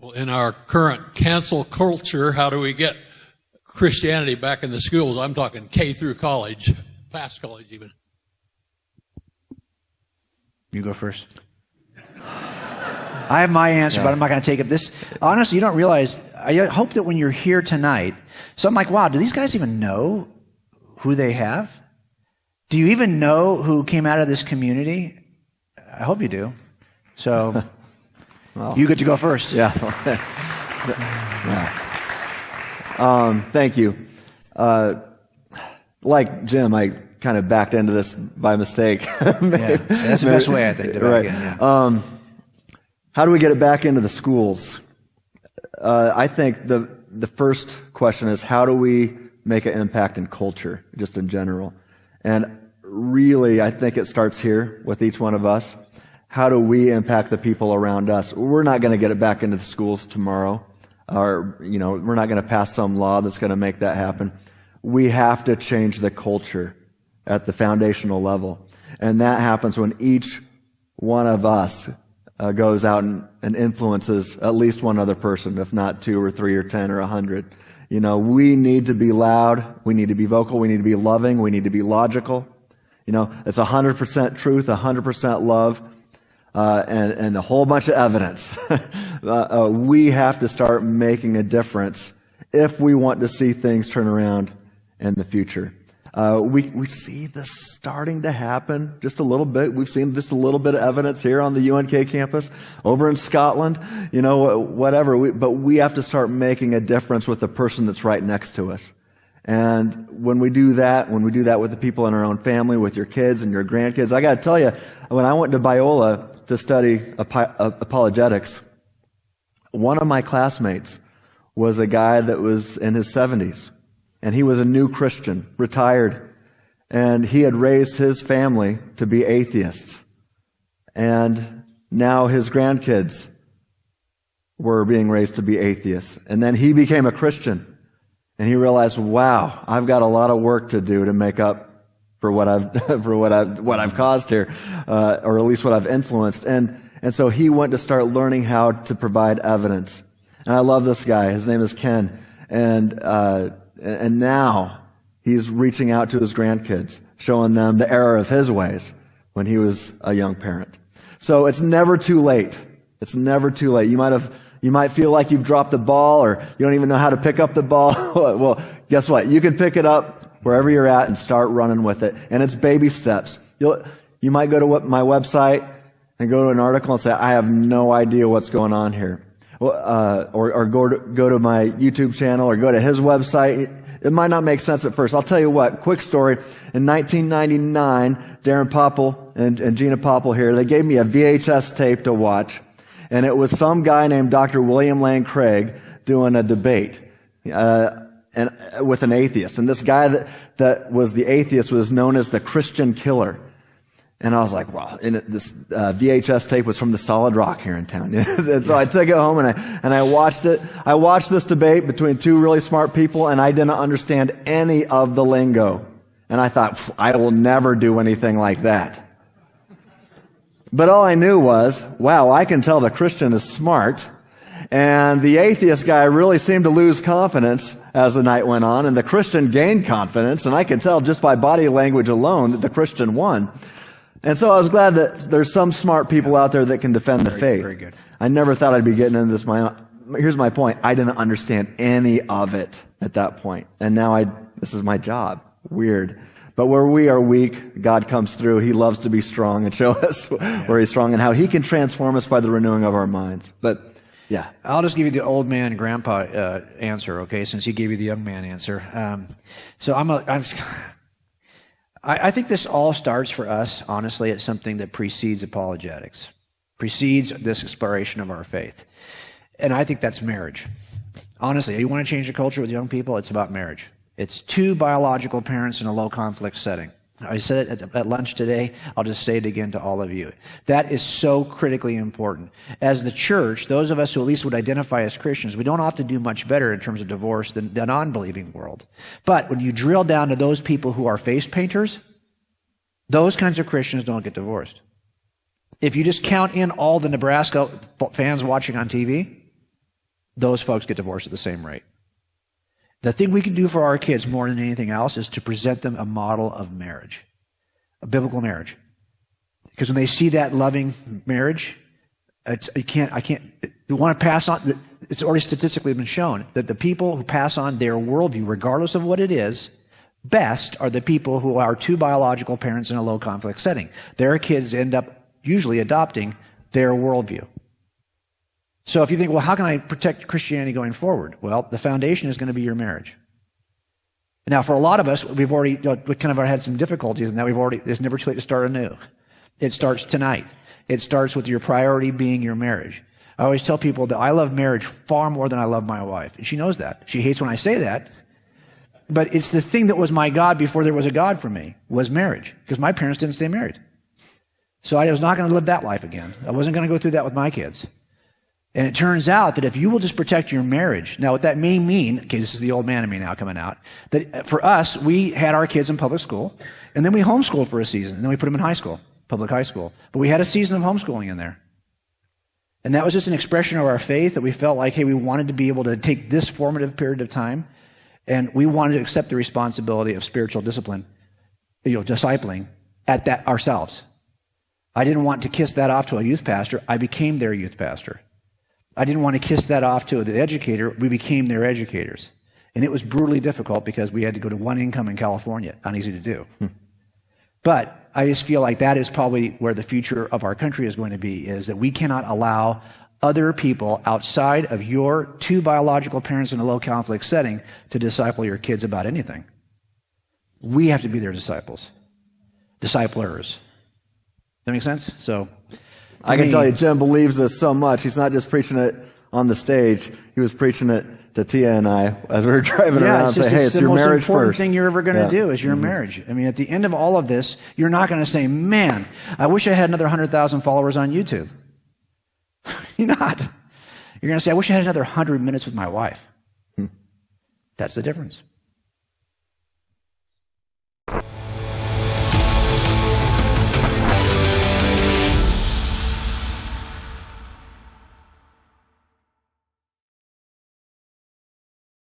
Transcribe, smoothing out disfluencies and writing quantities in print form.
Well, in our current cancel culture, how do we get Christianity back in the schools? I'm talking K through college, past college even. You go first. I have my answer, but I'm not going to take it. This, honestly, you don't realize, I hope that when you're here tonight, so I'm like, wow, do these guys even know who they have? Do you even know who came out of this community? I hope you do. So, well, you get to go first. Yeah. Thank you. Like Jim, I kind of backed into this by mistake. Yeah, that's the best way, I think, to back in. Yeah. How do we get it back into the schools? I think the first question is, how do we make an impact in culture, just in general? And really, I think it starts here with each one of us. How do we impact the people around us? We're not going to get it back into the schools tomorrow. Or, we're not going to pass some law that's going to make that happen. We have to change the culture at the foundational level. And that happens when each one of us goes out and influences at least one other person, if not 2 or 3 or 10 or 100. We need to be loud. We need to be vocal. We need to be loving. We need to be logical. It's 100% truth, 100% love, and a whole bunch of evidence. We have to start making a difference if we want to see things turn around in the future. We see this starting to happen just a little bit. We've seen just a little bit of evidence here on the UNK campus, over in Scotland, whatever. But we have to start making a difference with the person that's right next to us. And when we do that with the people in our own family, with your kids and your grandkids, I got to tell you, when I went to Biola to study apologetics, one of my classmates was a guy that was in his 70s. And he was a new Christian, retired, and he had raised his family to be atheists. And now his grandkids were being raised to be atheists. And then he became a Christian, and he realized, wow, I've got a lot of work to do to make up for what I've caused here, or at least what I've influenced. And so he went to start learning how to provide evidence. And I love this guy. His name is Ken, and now he's reaching out to his grandkids, showing them the error of his ways when he was a young parent. So it's never too late. It's never too late. You might feel like you've dropped the ball, or you don't even know how to pick up the ball. Well, guess what? You can pick it up wherever you're at and start running with it. And it's baby steps. You might go to my website and go to an article and say, I have no idea what's going on here. Or go to my YouTube channel, or go to his website. It might not make sense at first. I'll tell you what, quick story. In 1999, Darren Popple and Gina Popple here, they gave me a VHS tape to watch. And it was some guy named Dr. William Lane Craig doing a debate, and with an atheist. And this guy that was the atheist was known as the Christian Killer. And I was like, wow. And this VHS tape was from the Solid Rock here in town. And so I took it home and I watched it. I watched this debate between two really smart people, and I didn't understand any of the lingo. And I thought, I will never do anything like that. But all I knew was, wow, I can tell the Christian is smart. And the atheist guy really seemed to lose confidence as the night went on, and the Christian gained confidence. And I could tell just by body language alone that the Christian won. And so I was glad that there's some smart people out there that can defend the faith. Very good. I never thought I'd be getting into this. Here's my point. I didn't understand any of it at that point. And now this is my job. Weird. But where we are weak, God comes through. He loves to be strong and show us where He's strong and how He can transform us by the renewing of our minds. But yeah. I'll just give you the old man grandpa answer, okay, since he gave you the young man answer. I think this all starts for us, honestly, at something that precedes apologetics, precedes this exploration of our faith. And I think that's marriage. Honestly, you want to change the culture with young people, it's about marriage. It's two biological parents in a low conflict setting. I said it at lunch today. I'll just say it again to all of you. That is so critically important. As the church, those of us who at least would identify as Christians, we don't often do much better in terms of divorce than the non-believing world. But when you drill down to those people who are face painters, those kinds of Christians don't get divorced. If you just count in all the Nebraska fans watching on TV, those folks get divorced at the same rate. The thing we can do for our kids more than anything else is to present them a model of marriage, a biblical marriage. Because when they see that loving marriage, they want to pass on. It's already statistically been shown that the people who pass on their worldview, regardless of what it is, best are the people who are two biological parents in a low conflict setting. Their kids end up usually adopting their worldview. So if you think, well, how can I protect Christianity going forward? Well, the foundation is going to be your marriage. Now, for a lot of us, we've already we kind of had some difficulties, and now it's never too late to start anew. It starts tonight. It starts with your priority being your marriage. I always tell people that I love marriage far more than I love my wife. And she knows that. She hates when I say that. But it's the thing that was my God before there was a God for me, was marriage. Because my parents didn't stay married. So I was not going to live that life again. I wasn't going to go through that with my kids. And it turns out that if you will just protect your marriage, now what that may mean, okay, this is the old man in me now coming out, that for us, we had our kids in public school, and then we homeschooled for a season, and then we put them in high school, public high school. But we had a season of homeschooling in there. And that was just an expression of our faith that we felt like, hey, we wanted to be able to take this formative period of time, and we wanted to accept the responsibility of spiritual discipline, discipling at that ourselves. I didn't want to kiss that off to a youth pastor. I became their youth pastor. I didn't want to kiss that off to the educator. We became their educators. And it was brutally difficult because we had to go to one income in California. Not easy to do. But I just feel like that is probably where the future of our country is going to be, is that we cannot allow other people outside of your two biological parents in a low conflict setting to disciple your kids about anything. We have to be their disciples. Disciplers. That make sense? So I can tell you, Jim believes this so much. He's not just preaching it on the stage. He was preaching it to Tia and I as we were driving around. Say, hey, it's your marriage first. The most important thing you're ever going to do is your marriage. I mean, at the end of all of this, you're not going to say, man, I wish I had another 100,000 followers on YouTube. You're not. You're going to say, I wish I had another 100 minutes with my wife. That's the difference.